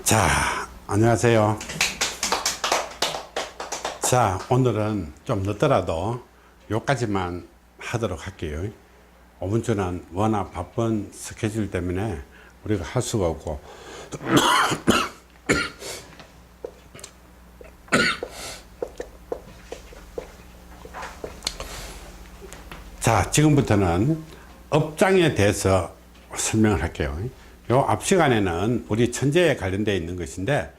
자, 안녕하세요. 자, 오늘은 좀 늦더라도 요까지만 하도록 할게요. 5분 전은 워낙 바쁜 스케줄 때문에 우리가 할 수가 없고 자, 지금부터는 업장에 대해서 설명을 할게요. 요 앞 시간에는 우리 천재에 관련되어 있는 것인데,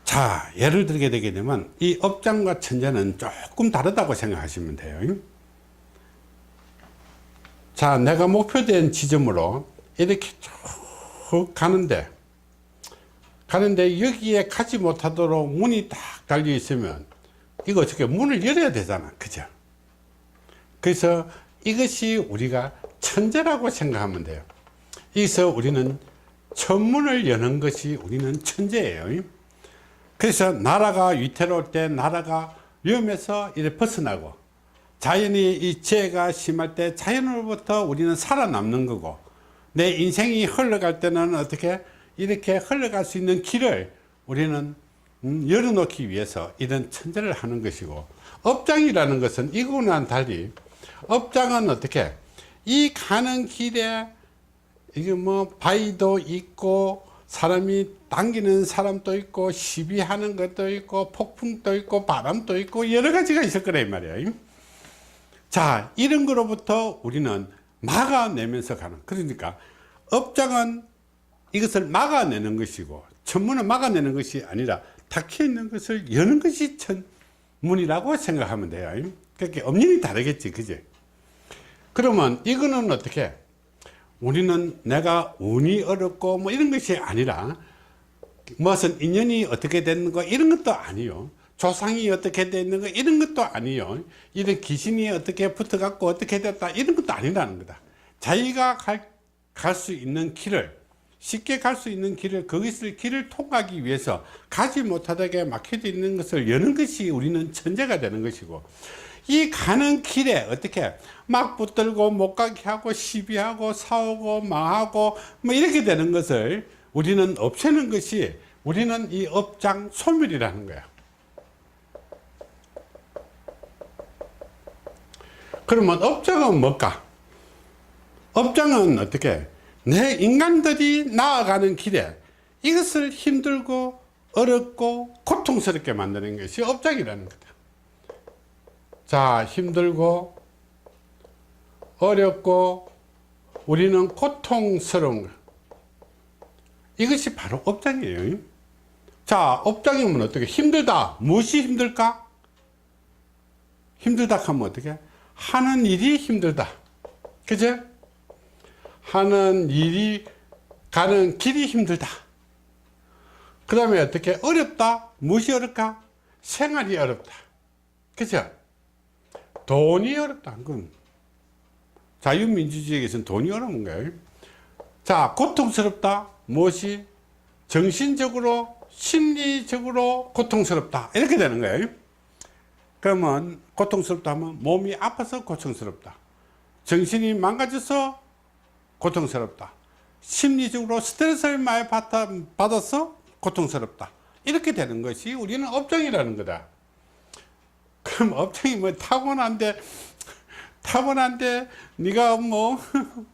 자, 예를 들게 되게 되면 이 업장과 천재는 조금 다르다고 생각하시면 돼요. 자, 내가 목표된 지점으로 이렇게 쭉 가는데 여기에 가지 못하도록 문이 딱 달려 있으면 이거 어떻게 문을 열어야 되잖아, 그죠? 그래서 이것이 우리가 천재라고 생각하면 돼요. 여기서 우리는 천문을 여는 것이 우리는 천재예요. 그래서 나라가 위태로울 때, 나라가 위험해서 이렇게 벗어나고, 자연이 이 재해가 심할 때 자연으로부터 우리는 살아남는 거고, 내 인생이 흘러갈 때는 어떻게 이렇게 흘러갈 수 있는 길을 우리는 열어놓기 위해서 이런 천재를 하는 것이고, 업장이라는 것은 이거와는 달리 업장은 어떻게 이 가는 길에 이게 뭐 바위도 있고 사람이 당기는 사람도 있고 시비하는 것도 있고 폭풍도 있고 바람도 있고 여러 가지가 있을 거란 말이에요. 자, 이런 거로부터 우리는 막아내면서 가는, 그러니까 업장은 이것을 막아내는 것이고 천문은 막아내는 것이 아니라 닫혀 있는 것을 여는 것이 천문이라고 생각하면 돼요. 그렇게 엄연히 다르겠지, 그지? 그러면 이거는 어떻게, 우리는 내가 운이 어렵고 뭐 이런 것이 아니라 무슨 인연이 어떻게 되는 거 이런 것도 아니요, 조상이 어떻게 되는 거 이런 것도 아니요, 이런 귀신이 어떻게 붙어갖고 어떻게 됐다 이런 것도 아니라는 거다. 자기가 갈 수 있는 길을, 쉽게 갈 수 있는 길을, 거기서 길을 통하기 위해서 가지 못하게 막혀져 있는 것을 여는 것이 우리는 천재가 되는 것이고, 이 가는 길에 어떻게 막 붙들고 못 가게 하고 시비하고 싸우고 망하고 뭐 이렇게 되는 것을 우리는 없애는 것이 우리는 이 업장 소멸이라는 거야. 그러면 업장은 뭘까? 업장은 어떻게 내 인간들이 나아가는 길에 이것을 힘들고 어렵고 고통스럽게 만드는 것이 업장이라는 거다. 자, 힘들고 어렵고 우리는 고통스러운 것, 이것이 바로 업장이에요. 자, 업장이면 어떻게 힘들다, 무엇이 힘들까? 힘들다 하면 어떻게 하는 일이 힘들다, 그죠? 하는 일이, 가는 길이 힘들다. 그 다음에 어떻게 어렵다, 무엇이 어렵까? 생활이 어렵다, 그죠? 돈이 어렵다. 그건 자유민주주의에서는 돈이 어려운 거예요. 자, 고통스럽다. 무엇이? 정신적으로, 심리적으로 고통스럽다. 이렇게 되는 거예요. 그러면 고통스럽다 하면 몸이 아파서 고통스럽다. 정신이 망가져서 고통스럽다. 심리적으로 스트레스를 많이 받아서 고통스럽다. 이렇게 되는 것이 우리는 업장이라는 거다. 그럼 업장이 뭐 타고난데 네가 뭐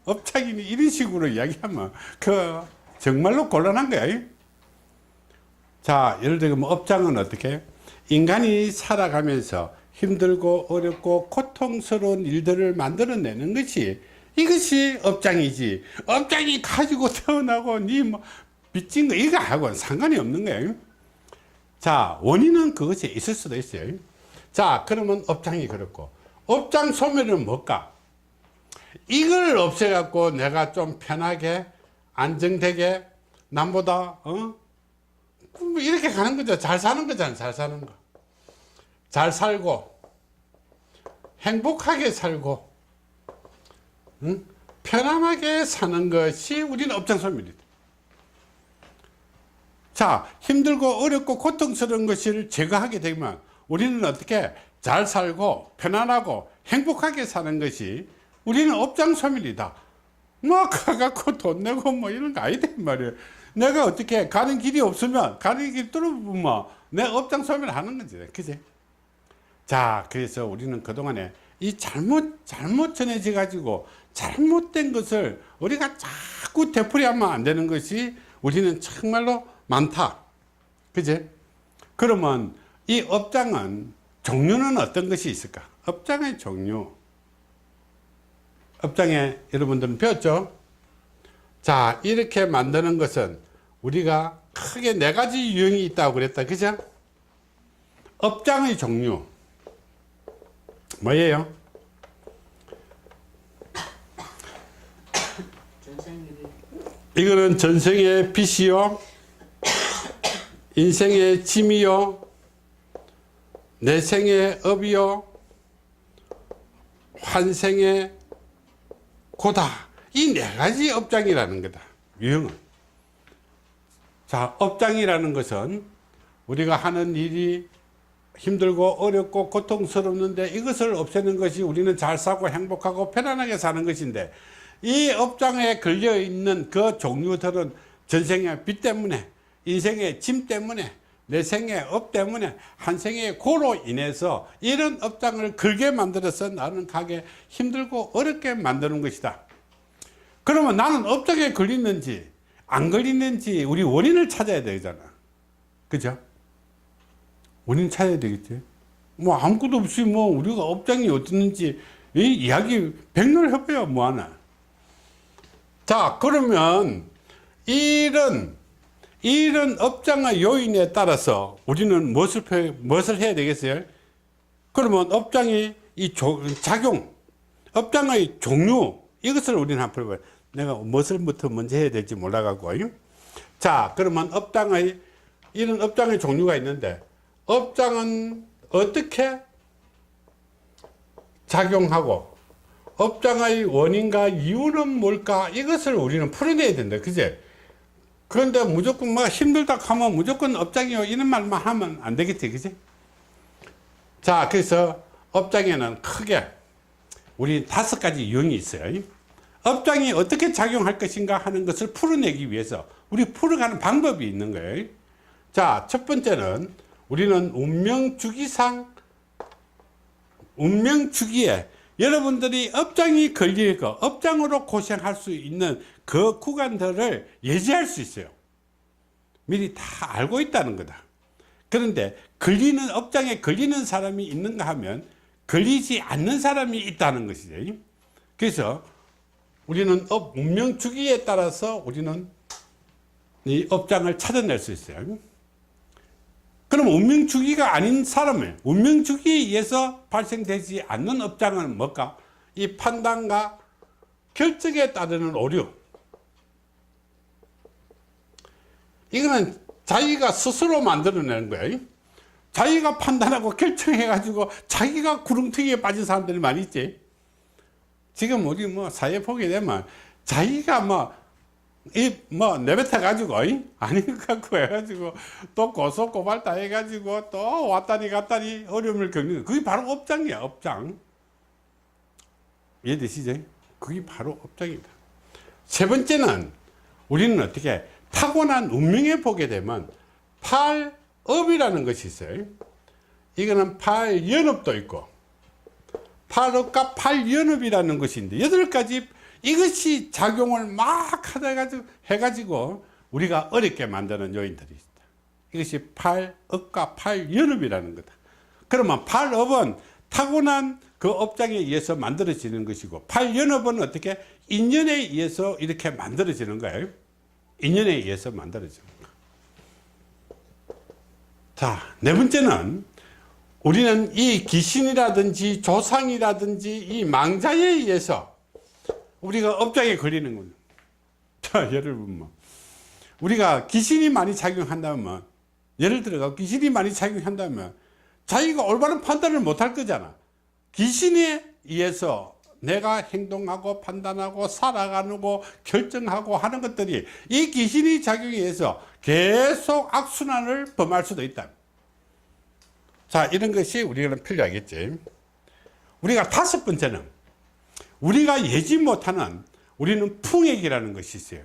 업장이니 이런 식으로 이야기하면 그 정말로 곤란한 거야. 자, 예를 들면 업장은 어떻게 인간이 살아가면서 힘들고 어렵고 고통스러운 일들을 만들어내는 것이, 이것이 업장이지, 업장이 가지고 태어나고 니 뭐 빚진 거 이거 하고는 상관이 없는 거예요. 자, 원인은 그것이 있을 수도 있어요. 자, 그러면 업장이 그렇고, 업장 소멸은 뭘까? 이걸 없애갖고 내가 좀 편하게 안정되게 남보다 이렇게 가는 거죠. 잘 사는 거잖아. 잘 사는 거, 잘 살고 행복하게 살고 편안하게 사는 것이 우리는 업장 소멸이다. 자, 힘들고 어렵고 고통스러운 것을 제거하게 되면 우리는 어떻게 잘 살고 편안하고 행복하게 사는 것이 우리는 업장 소멸이다. 뭐 가갖고 돈 내고 뭐 이런 거 아니다 말이에요. 내가 어떻게 가는 길이 없으면 가는 길 뚫어보면 내 업장 소멸 하는 거지. 그지? 자, 그래서 우리는 그동안에 이 잘못 전해져 가지고 잘못된 것을 우리가 자꾸 되풀이하면 안 되는 것이 우리는 정말로 많다. 그지? 그러면 이 업장은 종류는 어떤 것이 있을까? 업장의 종류. 업장에 여러분들은 배웠죠? 자, 이렇게 만드는 것은 우리가 크게 4가지 유형이 있다고 그랬다. 그죠? 업장의 종류. 뭐예요? 이거는 전생의 빚이요, 인생의 짐이요, 내생의 업이요, 환생의 고다. 이 4가지 업장이라는 거다. 유형은. 자, 업장이라는 것은 우리가 하는 일이 힘들고 어렵고 고통스럽는데 이것을 없애는 것이 우리는 잘 살고 행복하고 편안하게 사는 것인데, 이 업장에 걸려 있는 그 종류들은 전생의 빚 때문에, 인생의 짐 때문에, 내생의 업 때문에, 한생의 고로 인해서 이런 업장을 걸게 만들어서 나는 가게 힘들고 어렵게 만드는 것이다. 그러면 나는 업장에 걸리는지 안 걸리는지 우리 원인을 찾아야 되잖아. 그죠? 원인 찾아야 되겠지. 뭐 아무것도 없이 뭐 우리가 업장이 어떻는지 이 이야기 백날 해봐야 뭐하나. 자, 그러면 이런 업장의 요인에 따라서 우리는 무엇을 해야 되겠어요? 그러면 업장의 이 작용, 업장의 종류, 이것을 우리는 한번 풀어봐요. 내가 무엇을부터 먼저 해야 될지 몰라가고. 자, 그러면 이런 업장의 종류가 있는데, 업장은 어떻게 작용하고, 업장의 원인과 이유는 뭘까? 이것을 우리는 풀어내야 된다. 그제? 그런데 무조건 뭐 힘들다 하면 무조건 업장이요, 이런 말만 하면 안 되겠지. 그지? 자, 그래서 업장에는 크게 우리 5가지 유형이 있어요. 업장이 어떻게 작용할 것인가 하는 것을 풀어내기 위해서 우리 풀어가는 방법이 있는 거예요. 자, 첫 번째는 우리는 운명주기에 여러분들이 업장이 걸릴 거, 업장으로 고생할 수 있는 그 구간들을 예지할 수 있어요. 미리 다 알고 있다는 거다. 그런데 업장에 걸리는 사람이 있는가 하면 걸리지 않는 사람이 있다는 것이죠. 그래서 우리는 운명 주기에 따라서 우리는 이 업장을 찾아낼 수 있어요. 그럼 운명 주기가 아닌 사람을, 운명 주기에 의해서 발생되지 않는 업장은 뭘까? 이 판단과 결정에 따르는 오류. 이거는 자기가 스스로 만들어내는 거예요. 자기가 판단하고 결정해가지고 자기가 구렁텅이에 빠진 사람들이 많이 있지. 지금 우리 사회 보게 되면 자기가 내뱉어 가지고 아닌 것 같고 해가지고 또 고소 고발 다 해가지고 또 왔다리 갔다리 어려움을 겪는, 그게 바로 업장이야. 업장. 이해되시죠? 그게 바로 업장이다. 세 번째는 우리는 어떻게 타고난 운명에 보게 되면 팔업이라는 것이 있어요. 이거는 팔연업도 있고 팔업과 팔연업이라는 것이 있는데, 8가지 이것이 작용을 막 해가지고 우리가 어렵게 만드는 요인들이 있다. 이것이 팔업과 팔연업이라는 거다. 그러면 팔업은 타고난 그 업장에 의해서 만들어지는 것이고, 팔연업은 어떻게? 인연에 의해서 이렇게 만들어지는 거예요. 인연에 의해서 만들어지는 거. 자, 4번째는 우리는 이 귀신이라든지 조상이라든지 이 망자에 의해서 우리가 업장에 걸리는 거예요. 자, 여러분, 우리가 귀신이 많이 작용한다면, 예를 들어 귀신이 많이 작용한다면 자기가 올바른 판단을 못 할 거잖아. 귀신에 의해서 내가 행동하고 판단하고 살아가고 결정하고 하는 것들이 이 귀신이 작용해서 계속 악순환을 범할 수도 있다. 자, 이런 것이 우리는 필요하겠지. 우리가 5번째는 우리가 예지 못하는 우리는 풍액이라는 것이 있어요.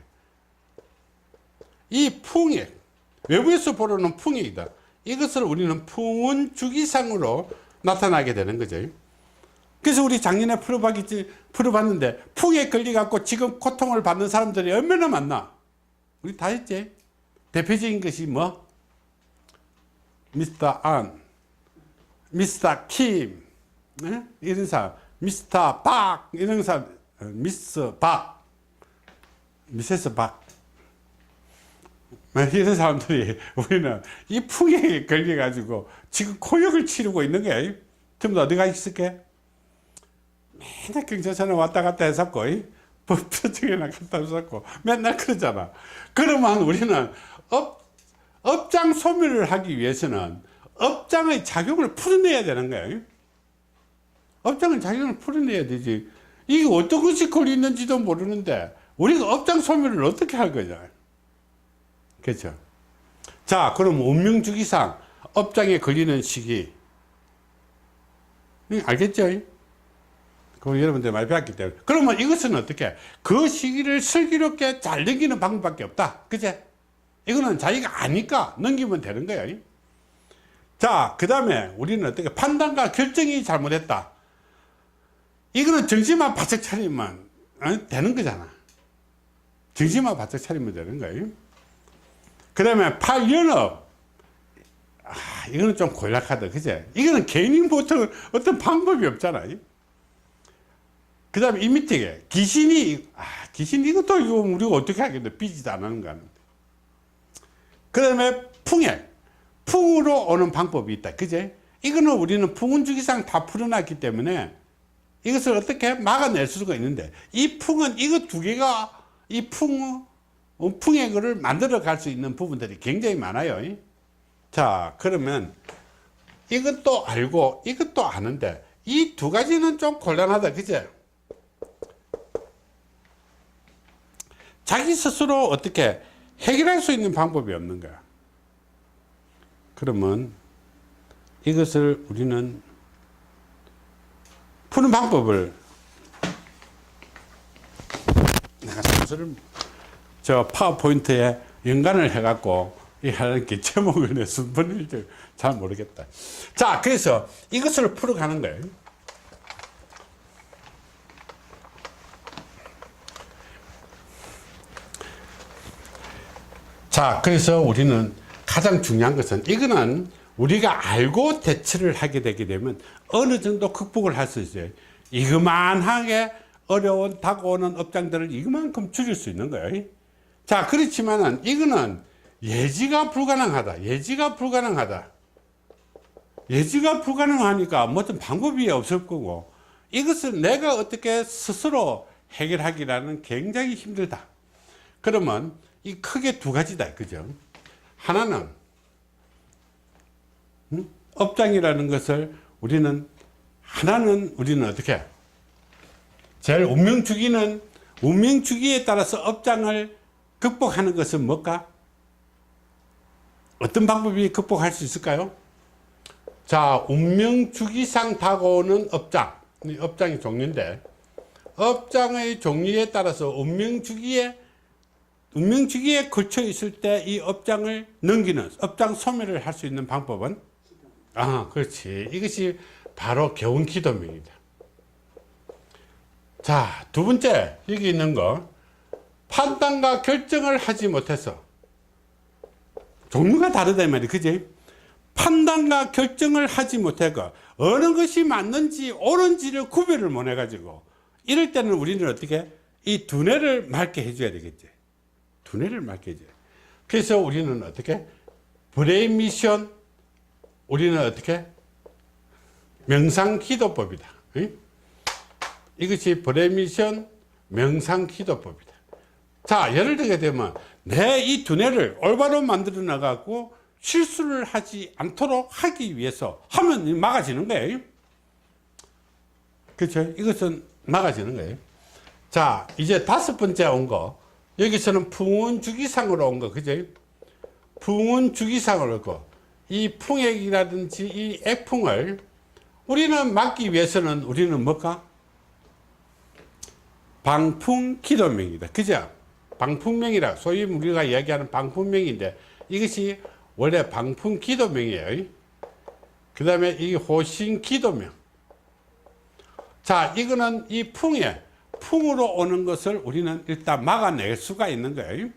이 풍액, 외부에서 보러는 풍액이다. 이것을 우리는 풍운주기상으로 나타나게 되는 거죠. 그래서 우리 작년에 풀어봤는데 풍에 걸려갖고 지금 고통을 받는 사람들이 얼마나 많나? 우리 다 했지. 대표적인 것이 뭐? 미스터 안, 미스터 킴, 네? 이런 사람, 미스터 박, 이런 사람, 미스 박, 미세스 박. 이런 사람들이 우리는 이 풍에 걸려가지고 지금 고역을 치르고 있는 거야. 전부 다 어디가 있을게? 맨날 경찰서에 왔다 갔다 해서고 법조청에나 갔다 해서고 맨날 그러잖아. 그러면 우리는 업장 소멸을 하기 위해서는 업장의 작용을 풀어내야 되는 거야. 업장의 작용을 풀어내야 되지. 이게 어떤 것이 걸리는지도 모르는데 우리가 업장 소멸을 어떻게 할 거냐. 그렇죠. 자, 그럼 운명주기상 업장에 걸리는 시기 알겠죠? 그럼 여러분들 많이 배웠기 때문에. 그러면 이것은 어떻게? 그 시기를 슬기롭게 잘 넘기는 방법밖에 없다. 그제? 이거는 자기가 아니까 넘기면 되는 거예요. 자, 그 다음에 우리는 어떻게? 판단과 결정이 잘못했다. 이거는 정신만 바짝 차리면 되는 거잖아. 정신만 바짝 차리면 되는 거예요. 그 다음에 팔연업. 이거는 좀 곤란하다. 그제? 이거는 개인이 보통 어떤 방법이 없잖아. 그 다음에 이 밑에 귀신이, 귀신 이것도 우리가 어떻게 하겠노? 삐지도 안 하는 거 하는데. 그 다음에 풍액. 풍으로 오는 방법이 있다. 그제? 이거는 우리는 풍운주기상 다 풀어놨기 때문에 이것을 어떻게 막아낼 수가 있는데, 이 풍은 이거 두 개가 이 풍액을 만들어 갈 수 있는 부분들이 굉장히 많아요. 자, 그러면 이것도 알고 이것도 아는데 이 두 가지는 좀 곤란하다. 그제? 자기 스스로 어떻게 해결할 수 있는 방법이 없는 거야. 그러면 이것을 우리는 푸는 방법을 내가 순서를 저 파워포인트에 연관을 해갖고 이 하는 게 제목을 내 순번을 잘 모르겠다. 자, 그래서 이것을 풀어가는 거예요. 자, 그래서 우리는 가장 중요한 것은 이거는 우리가 알고 대처를 하게 되게 되면 어느 정도 극복을 할 수 있어요. 이그만하게 어려운 다가오는 업장들을 이만큼 줄일 수 있는 거예요. 자, 그렇지만은 이거는 예지가 불가능하다. 예지가 불가능하다. 예지가 불가능하니까 어떤 방법이 없을 거고, 이것을 내가 어떻게 스스로 해결하기라는 굉장히 힘들다. 그러면 이 크게 두 가지다. 그죠? 하나는 업장이라는 것을 우리는 어떻게? 제일 운명주기에 따라서 업장을 극복하는 것은 뭘까? 어떤 방법이 극복할 수 있을까요? 자, 운명주기상 다가오는 업장의 종류인데, 업장의 종류에 따라서 운명주기에 걸쳐 있을 때 이 업장을 넘기는, 업장 소멸을 할 수 있는 방법은? 그렇지. 이것이 바로 개운기도명이다. 자, 두 번째, 여기 있는 거, 판단과 결정을 하지 못해서, 종류가 다르다 이 말이야. 그지? 판단과 결정을 하지 못하고 어느 것이 맞는지 옳은지를 구별을 못 해가지고, 이럴 때는 우리는 어떻게? 이 두뇌를 맑게 해줘야 되겠지. 두뇌를 맑게 해줘야 돼. 그래서 우리는 어떻게? 브레인 미션, 우리는 어떻게? 명상기도법이다. 응? 이것이 브레인 미션 명상기도법이다. 자, 예를 들게 되면 내 이 두뇌를 올바로 만들어 나가고 실수를 하지 않도록 하기 위해서 하면 막아지는 거예요. 그렇죠? 이것은 막아지는 거예요. 자, 이제 다섯 번째 온 거, 여기서는 풍운주기상으로 온 거, 그죠? 풍운주기상으로 온 거. 이 풍액이라든지 이 액풍을 우리는 막기 위해서는 우리는 뭘까? 방풍기도명이다. 그죠? 방풍명이라 소위 우리가 이야기하는 방풍명인데 이것이 원래 방풍기도명이에요. 그 다음에 이 호신기도명. 자, 이거는 이 풍으로 오는 것을 우리는 일단 막아낼 수가 있는 거예요.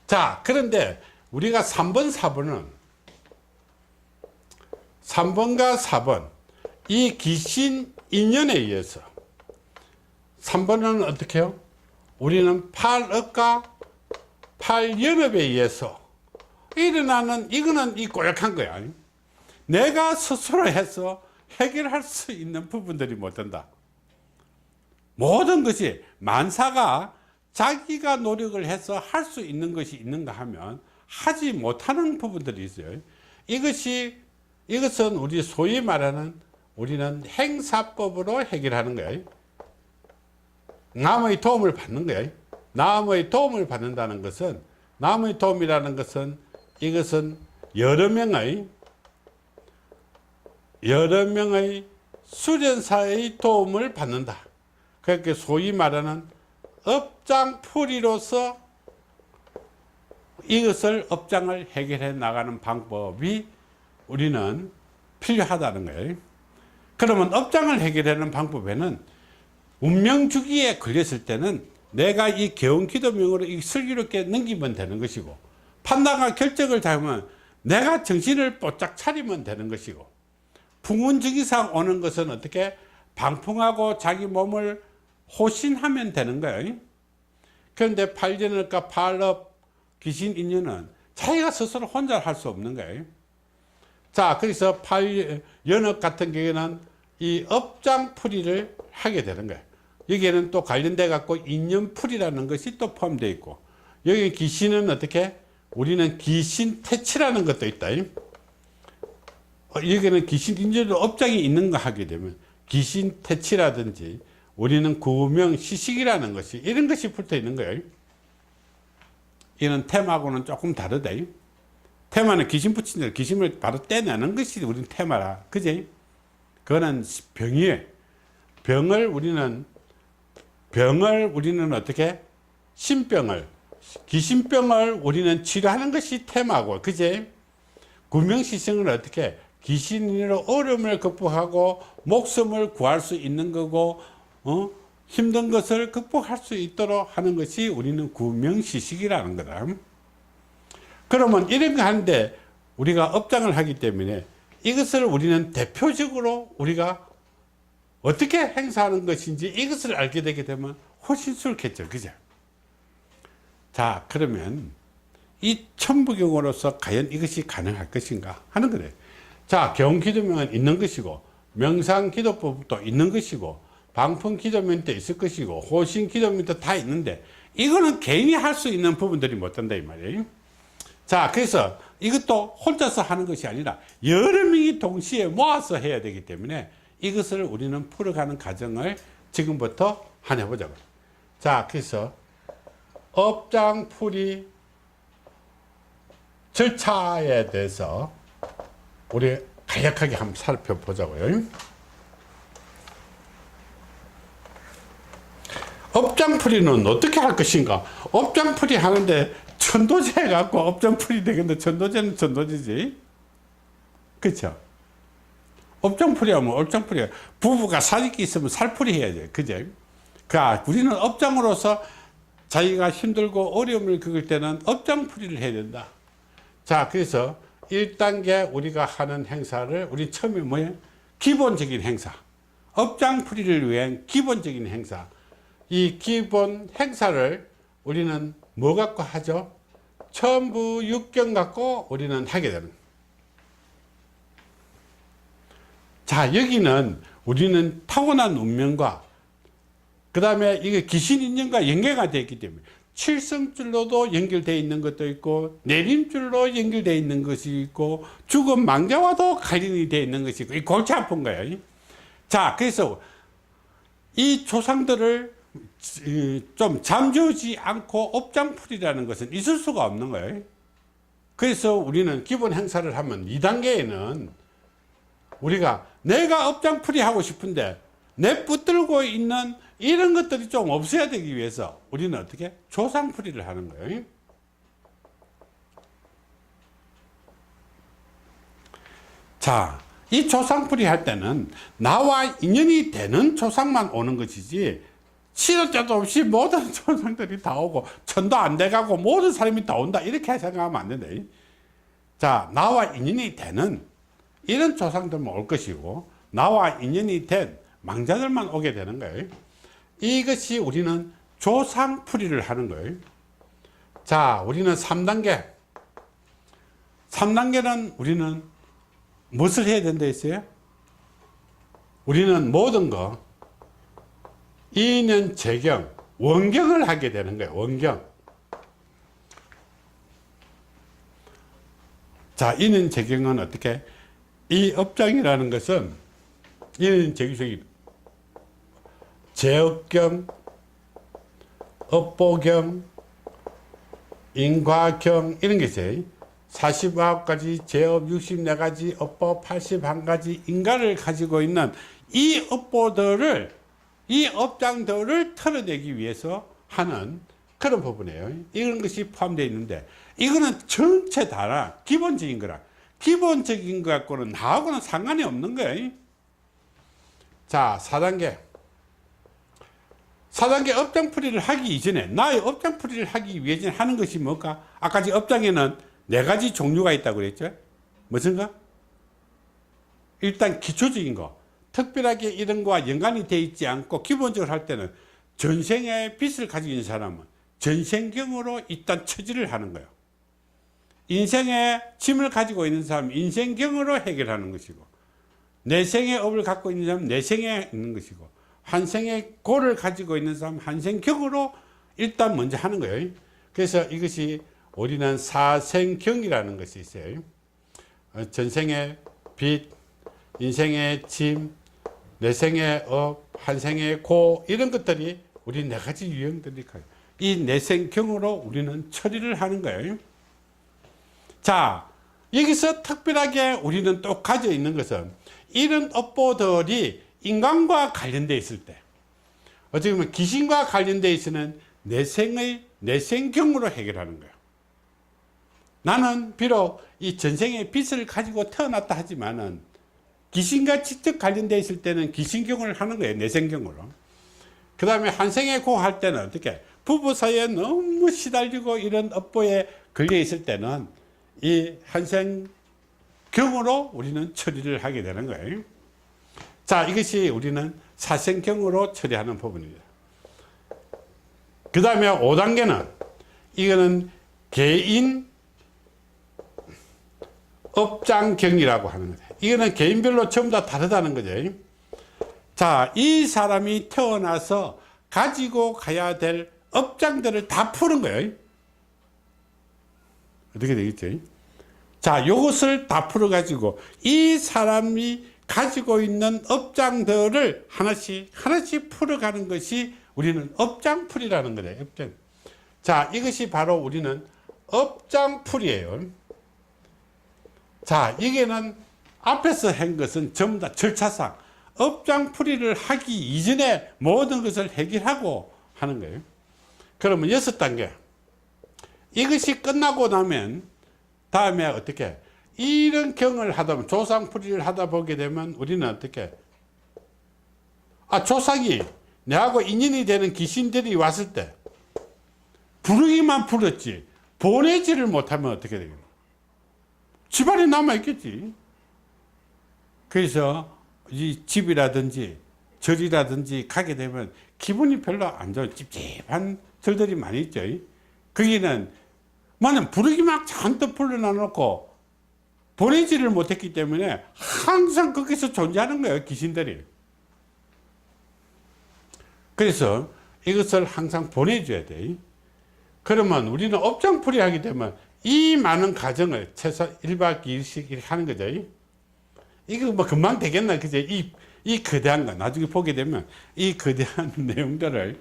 자, 그런데 우리가 3번, 3번과 4번 이 귀신 인연에 의해서 3번은 어떻게 해요? 우리는 팔억과 팔연업에 의해서 일어나는 이거는 이 고약한 거야. 내가 스스로 해서 해결할 수 있는 부분들이 못 된다. 모든 것이 만사가 자기가 노력을 해서 할 수 있는 것이 있는가 하면 하지 못하는 부분들이 있어요. 이것은 우리 소위 말하는 우리는 행사법으로 해결하는 거예요. 남의 도움을 받는 거예요. 남의 도움을 받는다는 것은, 남의 도움이라는 것은 이것은 여러 명의 수련사의 도움을 받는다. 그렇게 소위 말하는 업장풀이로서 이것을 업장을 해결해 나가는 방법이 우리는 필요하다는 거예요. 그러면 업장을 해결하는 방법에는 운명주기에 걸렸을 때는 내가 이 개운기도명으로 이 슬기롭게 넘기면 되는 것이고, 판단과 결정을 잘하면 내가 정신을 바짝 차리면 되는 것이고, 풍운주기상 오는 것은 어떻게 방풍하고 자기 몸을 호신하면 되는 거예요. 그런데 팔연업과 팔업 귀신 인연은 자기가 스스로 혼자 할 수 없는 거예요. 자, 그래서 팔연업 같은 경우에는 이 업장풀이를 하게 되는 거예요. 여기에는 또 관련돼 갖고 인연풀이라는 것이 또 포함되어 있고, 여기 귀신은 어떻게 우리는 귀신 퇴치라는 것도 있다. 여기는 귀신 인연으로 업장이 있는가 하게 되면 귀신 퇴치라든지 우리는 구명 시식이라는 것이 이런 것이 붙어 있는 거예요. 이는 테마하고는 조금 다르다. 테마는 귀신 붙인 데 귀신을 바로 떼내는 것이 우리는 테마라. 그지? 그거는 병이에요. 병을 우리는 어떻게? 귀신병을 우리는 치료하는 것이 테마고, 그지? 구명시승은 어떻게? 귀신으로 어려움을 극복하고 목숨을 구할 수 있는 거고, 힘든 것을 극복할 수 있도록 하는 것이 우리는 구명시식이라는 거다. 그러면 이런 거 하는데 우리가 업장을 하기 때문에 이것을 우리는 대표적으로 우리가 어떻게 행사하는 것인지 이것을 알게 되게 되면 훨씬 수월겠죠. 그죠? 자, 그러면 이 천부경으로서 과연 이것이 가능할 것인가 하는 거예요. 자, 개운기도명은 있는 것이고, 명상기도법도 있는 것이고, 방풍기도명도 있을 것이고, 호신기도명도 다 있는데 이거는 개인이 할 수 있는 부분들이 못 된다 이 말이에요. 자, 그래서 이것도 혼자서 하는 것이 아니라 여러 명이 동시에 모아서 해야 되기 때문에 이것을 우리는 풀어가는 과정을 지금부터 한번 해보자고요. 자, 그래서 업장풀이 절차에 대해서 우리 간략하게 한번 살펴보자고요. 업장풀이는 어떻게 할 것인가? 업장풀이 하는데 천도제 해갖고 업장풀이 되겠는데, 천도제는 천도제지. 그쵸? 업장풀이 하면 업장풀이, 부부가 사직기 있으면 살풀이 해야지. 그죠? 그러니까 우리는 업장으로서 자기가 힘들고 어려움을 겪을 때는 업장풀이를 해야 된다. 자, 그래서 1단계 우리가 하는 행사를 우리 처음에 뭐예요? 기본적인 행사. 업장풀이를 위한 기본적인 행사. 이 기본 행사를 우리는 뭐 갖고 하죠? 천부 육경 갖고 우리는 하게 되는. 자, 여기는 우리는 타고난 운명과 그 다음에 이게 귀신 인연과 연계가 되어 있기 때문에 칠성줄로도 연결되어 있는 것도 있고, 내림줄로 연결되어 있는 것이 있고, 죽은 망자와도 관련이 되어 있는 것이 있고, 이 골치 아픈 거예요. 자, 그래서 이 조상들을 좀 잠재우지 않고 업장풀이라는 것은 있을 수가 없는 거예요. 그래서 우리는 기본 행사를 하면 2단계에는 우리가 내가 업장풀이 하고 싶은데 내붙들고 있는 이런 것들이 좀 없어야 되기 위해서 우리는 어떻게? 조상풀이를 하는 거예요. 자, 이 조상풀이 할 때는 나와 인연이 되는 조상만 오는 것이지 시도 때도 없이 모든 조상들이 다 오고 천도 안 돼가고 모든 사람이 다 온다 이렇게 생각하면 안 된다. 자, 나와 인연이 되는 이런 조상들만 올 것이고 나와 인연이 된 망자들만 오게 되는 거예요. 이것이 우리는 조상풀이를 하는 거예요. 자, 우리는 3단계. 3단계는 우리는 무엇을 해야 된다 했어요? 우리는 모든 거 인연 재경, 원경을 하게 되는 거예요. 원경. 자, 인연 재경은 어떻게? 이 업장이라는 것은 인연 재경이 제업경, 업보경, 인과경 이런 게 있어요. 49가지 제업, 64가지 업보, 81가지 인과를 가지고 있는 이 업보들을, 이 업장들을 털어내기 위해서 하는 그런 부분이에요. 이런 것이 포함되어 있는데 이거는 전체 다라 기본적인 거라. 기본적인 것 갖고는 나하고는 상관이 없는 거예요. 자, 4단계. 4단계 업장풀이를 하기 이전에, 나의 업장풀이를 하기 위해서 하는 것이 뭘까? 아까 업장에는 4가지 종류가 있다고 그랬죠? 무슨가? 일단 기초적인 거. 특별하게 이런 거와 연관이 되어 있지 않고 기본적으로 할 때는 전생의 빚을 가지고 있는 사람은 전생경으로 일단 처리를 하는 거예요. 인생의 짐을 가지고 있는 사람은 인생경으로 해결하는 것이고, 내생의 업을 갖고 있는 사람은 내생에 있는 것이고, 한생의 고를 가지고 있는 사람은 한생경으로 일단 먼저 하는 거예요. 그래서 이것이 우리는 사생경이라는 것이 있어요. 전생의 빚, 인생의 짐, 내생의 업, 한생의 고 이런 것들이 우리 4가지 유형들이 이 내생경으로 우리는 처리를 하는 거예요. 자, 여기서 특별하게 우리는 또 가져 있는 것은 이런 업보들이 인간과 관련되어 있을 때, 어떻게 보면 귀신과 관련되어 있으면 내생경으로 해결하는 거예요. 나는 비록 이 전생의 빚을 가지고 태어났다 하지만은 귀신과 직접 관련되어 있을 때는 귀신경을 하는 거예요. 내생경으로. 그 다음에 한생의 고 할 때는 어떻게? 부부 사이에 너무 시달리고 이런 업보에 걸려 있을 때는 이 한생경으로 우리는 처리를 하게 되는 거예요. 자, 이것이 우리는 사생경으로 처리하는 부분입니다. 그 다음에 5단계는 이거는 개인 업장경이라고 하는 거죠. 이거는 개인별로 전부 다 다르다는 거죠. 자, 이 사람이 태어나서 가지고 가야 될 업장들을 다 푸는 거예요. 어떻게 되겠죠? 자, 요것을 다 풀어가지고 이 사람이 가지고 있는 업장들을 하나씩 풀어가는 것이 우리는 업장풀이라는 거예요. 업장. 자, 이것이 바로 우리는 업장풀이에요. 자, 이게는 앞에서 한 것은 전부 다 절차상 업장풀이를 하기 이전에 모든 것을 해결하고 하는 거예요. 그러면 6단계. 이것이 끝나고 나면 다음에 어떻게? 이런 경을 하다 보면, 조상풀이를 하다 보게 되면 우리는 어떻게? 조상이 내하고 인연이 되는 귀신들이 왔을 때 부르기만 불렀지 보내지를 못하면 어떻게 되겠노? 집안에 남아있겠지. 그래서 이 집이라든지 절이라든지 가게 되면 기분이 별로 안 좋은 찝찝한 절들이 많이 있죠. 거기는 만약 부르기만 잔뜩 불러놔 놓고 보내지를 못했기 때문에 항상 거기서 존재하는 거예요, 귀신들이. 그래서 이것을 항상 보내줘야 돼. 그러면 우리는 업장풀이 하게 되면 이 많은 가정을 최소 1박 2일씩 이렇게 하는 거죠. 이거 뭐 금방 되겠나, 그죠? 이 거대한 거, 나중에 보게 되면 이 거대한 내용들을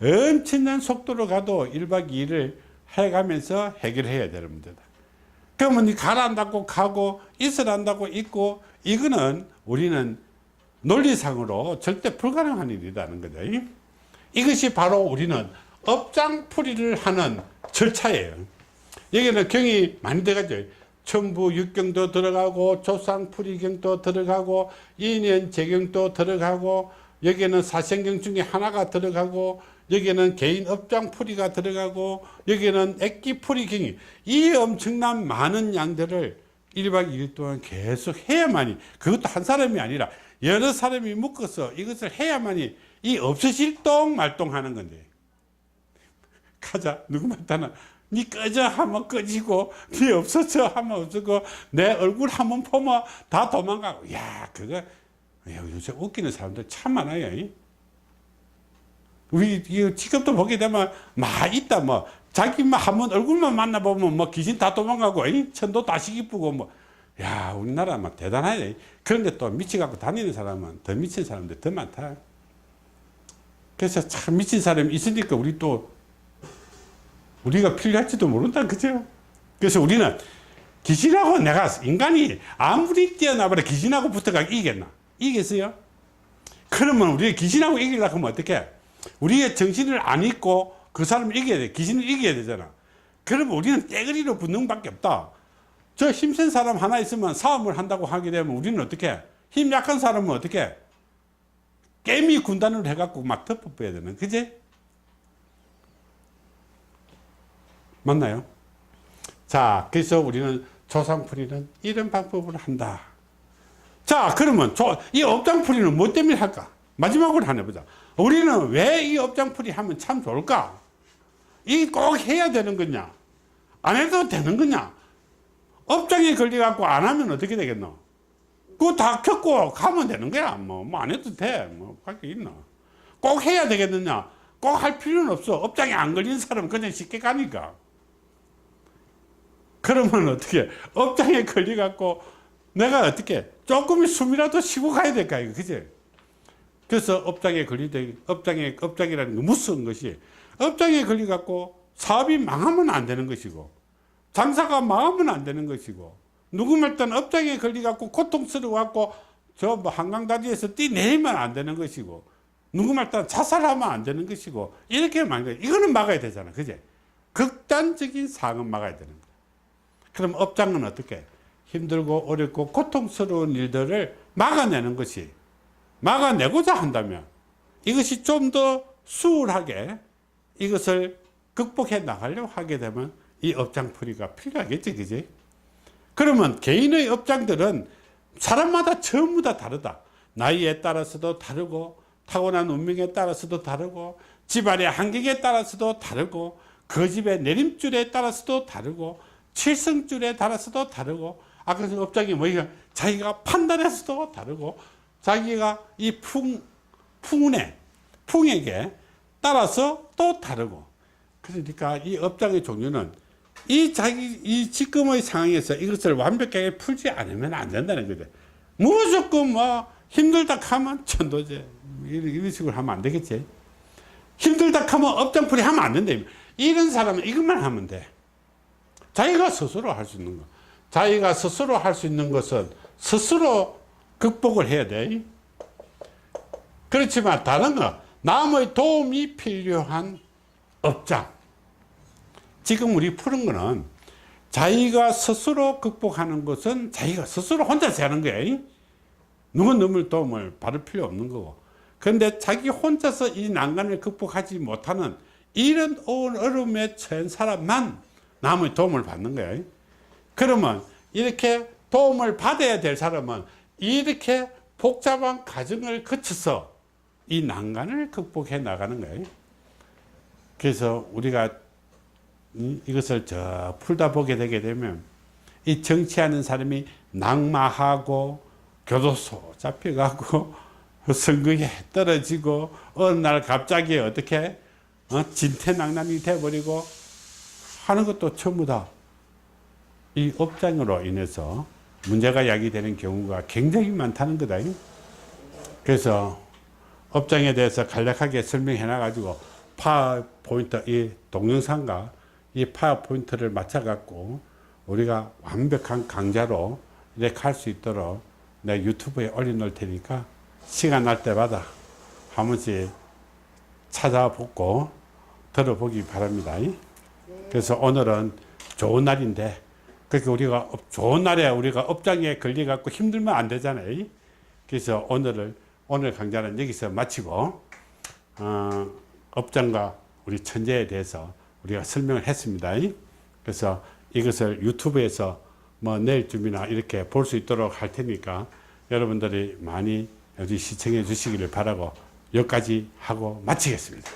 엄청난 속도로 가도 1박 2일을 해가면서 해결해야 되는 문제다. 그러면 가라한다고 가고, 있으란다고 있고, 이거는 우리는 논리상으로 절대 불가능한 일이라는 거죠. 이것이 바로 우리는 업장풀이를 하는 절차예요. 여기는 경이 많이 들어가죠. 천부 육경도 들어가고 조상풀이경도 들어가고 인연재경도 들어가고 여기는 사생경 중에 하나가 들어가고 여기는 개인 업장풀이가 들어가고 여기는 액기풀이경이, 이 엄청난 많은 양들을 1박 2일 동안 계속 해야만이, 그것도 한 사람이 아니라 여러 사람이 묶어서 이것을 해야만이 이 없어질동 말동하는 건데, 가자 누구 말따나 니 꺼져 하면 꺼지고 니 없어져 하면 없어지고 내 얼굴 한번 보면 다 도망가고. 야 그거 요새 웃기는 사람들 참 많아요. 우리 직업도 보게 되면 막 있다, 뭐 자기만 한번 얼굴만 만나보면 뭐 귀신 다 도망가고 천도 다시 기쁘고 뭐. 야 우리나라 막 대단하네. 그런데 또 미쳐갖고 다니는 사람은 더 미친 사람들 더 많다. 그래서 참 미친 사람이 있으니까 우리가 필요할지도 모른다, 그죠? 그래서 우리는 귀신하고, 내가 인간이 아무리 뛰어나봐라 귀신하고 붙어가기 이겠나? 이겠어요? 그러면 우리가 귀신하고 이기려고 하면 어떡해? 우리의 정신을 안 잊고 그 사람을 이겨야 돼. 귀신을 이겨야 되잖아. 그러면 우리는 떼거리로 붙는 밖에 없다. 저 힘센 사람 하나 있으면 싸움을 한다고 하게 되면 우리는 어떻게? 힘 약한 사람은 어떻게? 깨미 군단을 해갖고 막 덮어봐야 되는, 그지? 맞나요? 자, 그래서 우리는 조상풀이는 이런 방법으로 한다. 자, 그러면 이 업장풀이는 뭐 때문에 할까? 마지막으로 하나 해보자. 우리는 왜 이 업장풀이 하면 참 좋을까? 이 꼭 해야 되는 거냐? 안 해도 되는 거냐? 업장에 걸려갖고 안 하면 어떻게 되겠노? 그거 다 겪고 가면 되는 거야. 뭐 안 해도 돼. 뭐, 할 게 있나? 꼭 해야 되겠느냐? 꼭 할 필요는 없어. 업장에 안 걸린 사람은 그냥 쉽게 가니까. 그러면 어떻게? 업장에 걸려갖고 내가 어떻게? 조금 숨이라도 쉬고 가야 될까, 이거, 그지? 그래서 업장에 걸리되, 업장이라는 건 무서운 것이, 업장에 걸려갖고 사업이 망하면 안 되는 것이고, 장사가 망하면 안 되는 것이고, 누구 말단 업장에 걸려갖고 고통스러워갖고 저 뭐 한강다리에서 뛰내리면 안 되는 것이고, 누구 말단 자살하면 안 되는 것이고, 이렇게 막는 거야. 이거는 막아야 되잖아, 그지? 극단적인 상황은 막아야 되는 거야. 그럼 업장은 어떻게? 힘들고 어렵고 고통스러운 일들을 막아내는 것이, 막아내고자 한다면 이것이 좀 더 수월하게 이것을 극복해 나가려고 하게 되면 이 업장풀이가 필요하겠지, 그지? 그러면 개인의 업장들은 사람마다 전부 다 다르다. 나이에 따라서도 다르고, 타고난 운명에 따라서도 다르고, 집안의 환경에 따라서도 다르고, 그 집의 내림줄에 따라서도 다르고, 칠성줄에 따라서도 다르고, 아까 그 업장이 뭐야? 자기가 판단해서도 다르고, 자기가 이 풍에게 따라서 또 다르고. 그러니까 이 업장의 종류는 이 지금의 상황에서 이것을 완벽하게 풀지 않으면 안 된다는 거죠. 무조건 뭐 힘들다 하면 천도제, 이런 식으로 하면 안 되겠지. 힘들다 하면 업장풀이 하면 안 된다. 이런 사람은 이것만 하면 돼. 자기가 스스로 할 수 있는 거. 자기가 스스로 할 수 있는 것은 스스로 극복을 해야 돼. 그렇지만 다른 거, 남의 도움이 필요한 업장. 지금 우리 푸는 거는 자기가 스스로 극복하는 것은 자기가 스스로 혼자서 하는 거야. 누구 도움을 받을 필요 없는 거고. 그런데 자기 혼자서 이 난간을 극복하지 못하는 이런 어려움에 처한 사람만 남의 도움을 받는 거야. 그러면 이렇게 도움을 받아야 될 사람은 이렇게 복잡한 과정을 거쳐서 이 난간을 극복해 나가는 거예요. 그래서 우리가 이것을 풀다 보게 되게 되면 이 정치하는 사람이 낙마하고 교도소 잡혀가고 선거에 떨어지고 어느 날 갑자기 어떻게 진퇴낭난이 돼버리고 하는 것도 전부 다 이 업장으로 인해서 문제가 야기되는 경우가 굉장히 많다는 거다. 그래서 업장에 대해서 간략하게 설명해 놔가지고 파워포인트, 이 동영상과 이 파워포인트를 맞춰갖고 우리가 완벽한 강좌로 이렇게 할 수 있도록 내가 유튜브에 올려놓을 테니까 시간 날 때마다 한 번씩 찾아보고 들어보기 바랍니다. 그래서 오늘은 좋은 날인데, 그렇게 우리가 좋은 날에 우리가 업장에 걸려갖고 힘들면 안 되잖아요. 그래서 오늘 강좌는 여기서 마치고, 업장과 우리 천재에 대해서 우리가 설명을 했습니다. 그래서 이것을 유튜브에서 뭐 내일쯤이나 이렇게 볼 수 있도록 할 테니까 여러분들이 많이 여기 시청해 주시기를 바라고 여기까지 하고 마치겠습니다.